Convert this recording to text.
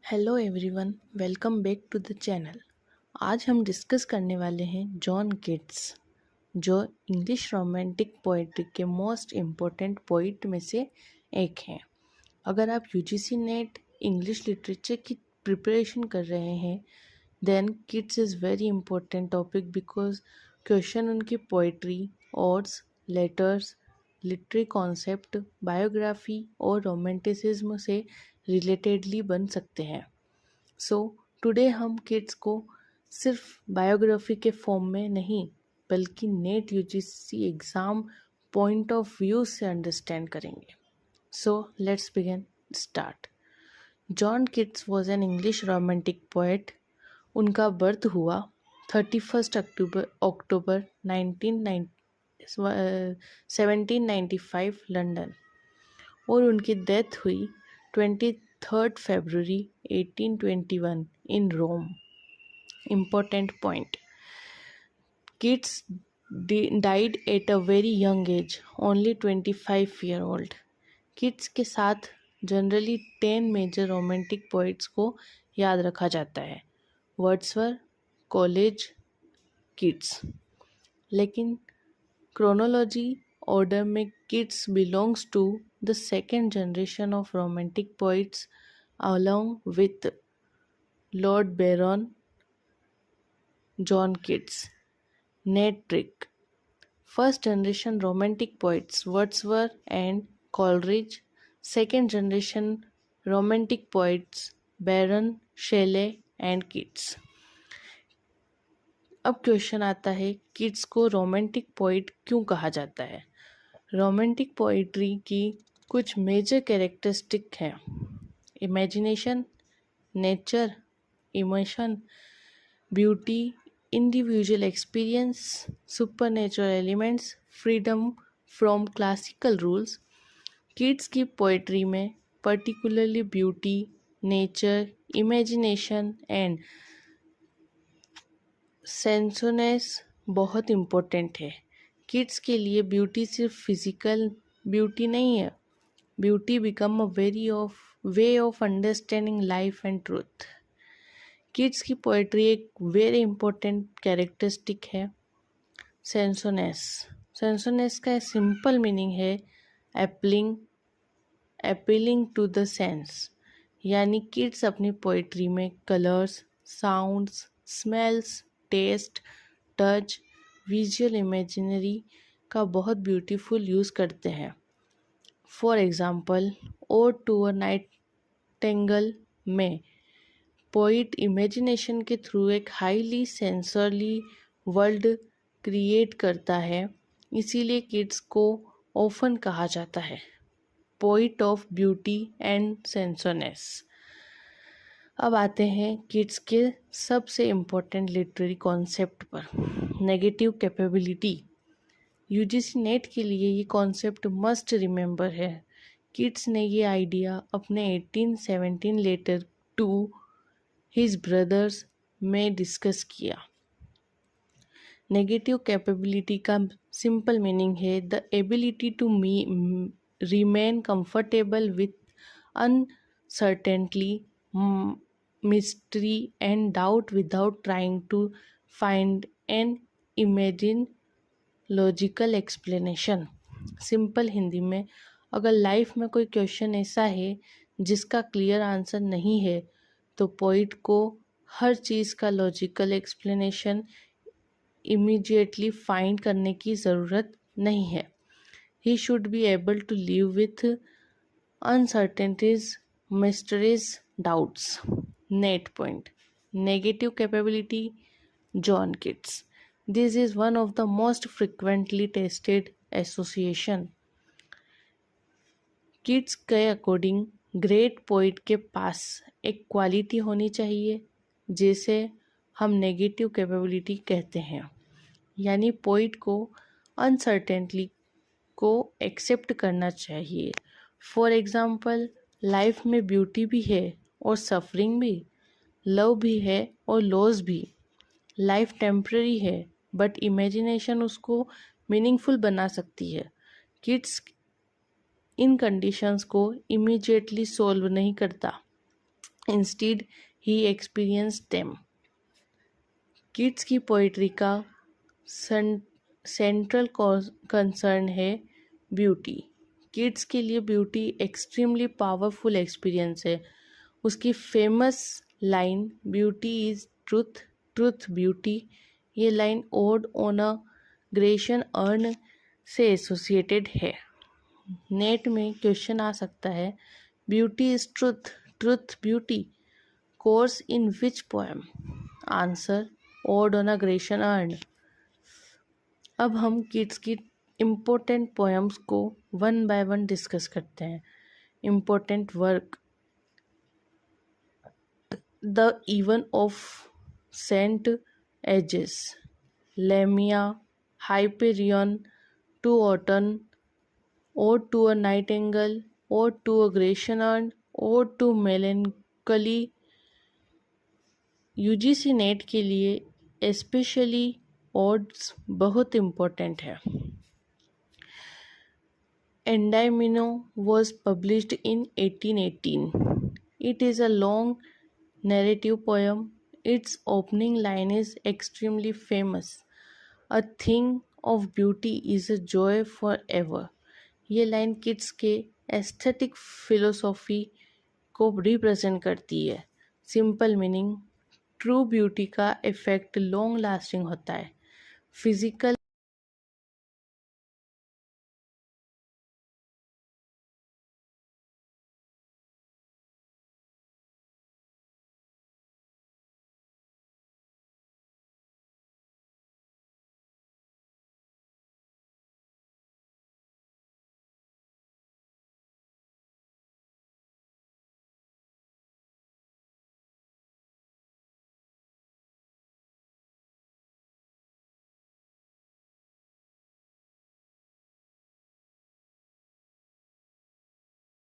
Hello everyone, welcome back to the channel. आज हम discuss करने वाले हैं जॉन कीट्स, जो इंग्लिश रोमांटिक पोइट्री के मोस्ट इम्पोर्टेंट पोइट में से एक हैं। अगर आप यूजीसी नेट इंग्लिश लिटरेचर की प्रिपरेशन कर रहे हैं then Keats is very important topic because question उनकी poetry, odes, letters, literary concept, biography और रोमांटिसिज्म से रिलेटेडली बन सकते हैं। सो टुडे हम किड्स को सिर्फ बायोग्राफी के फॉर्म में नहीं बल्कि net UGC exam point of view से अंडरस्टैंड करेंगे। So let's begin start. John Keats was an English romantic poet. उनका बर्थ हुआ 31 अक्टूबर 1795 लंदन और उनकी डेथ हुई 23 फरवरी 1821 इन रोम। Important point: Keats died at a very young age, only 25-year-old. Keats के साथ generally 10 major romantic poets को याद रखा जाता है: वर्ड्सवर्थ, कॉलेज, कीट्स। लेकिन क्रोनोलॉजी ऑर्डर में Keats belongs to the second generation of romantic poets along with Lord Byron, John Keats. Nat Trick. First generation romantic poets Wordsworth and Coleridge. Second generation romantic poets Byron, Shelley and Keats. अब question आता है, kids को romantic poet क्यों कहा जाता है? Romantic poetry की कुछ मेजर कैरेक्टरिस्टिक हैं: imagination, nature, emotion, beauty, individual experience, supernatural elements, freedom from classical rules. Keats की पोइट्री में particularly beauty, nature, imagination and sensuousness बहुत इम्पोर्टेंट है। किड्स के लिए ब्यूटी सिर्फ फिजिकल ब्यूटी नहीं है, beauty become a way of understanding life and truth. Keats की पोइट्री एक वेरी इंपॉर्टेंट कैरेक्टरिस्टिक है सेंसोनेस। सेंसोनेस का सिंपल मीनिंग है अपीलिंग टू द सेंस, यानी किड्स अपनी पोइट्री में colours, sounds, smells, taste, touch, visual imaginary का बहुत ब्यूटीफुल यूज़ करते हैं। For example, ode to a nightingale में पोइट इमेजिनेशन के थ्रू एक हाईली सेंसरली वर्ल्ड क्रिएट करता है, इसीलिए किड्स को ऑफन कहा जाता है poet of beauty and sensuousness. अब आते हैं किड्स के सबसे इम्पोर्टेंट लिटरेरी कॉन्सेप्ट पर, नेगेटिव कैपेबिलिटी। यूजीसी नेट के लिए ये कॉन्सेप्ट मस्ट रिमेंबर है। किड्स ने ये आइडिया अपने 1817 लेटर टू हिज ब्रदर्स में डिस्कस किया। नेगेटिव कैपेबिलिटी का सिंपल मीनिंग है the ability to remain comfortable with uncertainty, mystery and doubt without trying to find an imagined logical explanation। Simple Hindi में, अगर लाइफ में कोई क्वेश्चन ऐसा है जिसका क्लियर आंसर नहीं है तो पोइट को हर चीज़ का लॉजिकल एक्सप्लेनेशन इमीडिएटली फाइंड करने की ज़रूरत नहीं है। He should be able to live with uncertainties, mysteries, doubts. NET point: negative capability, John Keats. This is one of the most frequently tested association. Keats के according great poet के पास एक quality होनी चाहिए जिसे हम नेगेटिव कैपेबिलिटी कहते हैं, यानी पोइट को अनसर्टेनिटी को एक्सेप्ट करना चाहिए। फॉर एग्ज़ाम्पल, लाइफ में ब्यूटी भी है और सफरिंग भी, लव भी है और लॉस भी। लाइफ टेम्पररी है बट इमेजिनेशन उसको मीनिंगफुल बना सकती है। किड्स इन कंडीशंस को इमीडिएटली सॉल्व नहीं करता। Instead he experience them. Keats की पोइट्री का सेंट्रल कंसर्न है ब्यूटी। किड्स के लिए ब्यूटी एक्सट्रीमली पावरफुल एक्सपीरियंस है। उसकी famous line beauty is truth, truth beauty, ये line ode on a Grecian urn से एसोसिएटेड है। नेट में क्वेश्चन आ सकता है, beauty is truth, truth beauty, course in which poem? Answer, ode on a Grecian urn. अब हम Keats की इम्पोर्टेंट पोएम्स को वन बाय वन डिस्कस करते हैं। Important work, the eve of Saint एजेस, Lamia, Hyperion, to autumn, Ode to a Nightingale, Ode to a Grecian Urn, Ode to Melancholy। UGC NET के लिए specially odds बहुत important है। एंडाइमिनो was published in 1818. It is a long narrative poem. Its opening line is extremely famous. A thing of beauty is a joy forever। ये line kids के aesthetic philosophy को represent करती है। Simple meaning, true beauty का effect long lasting होता है। Physical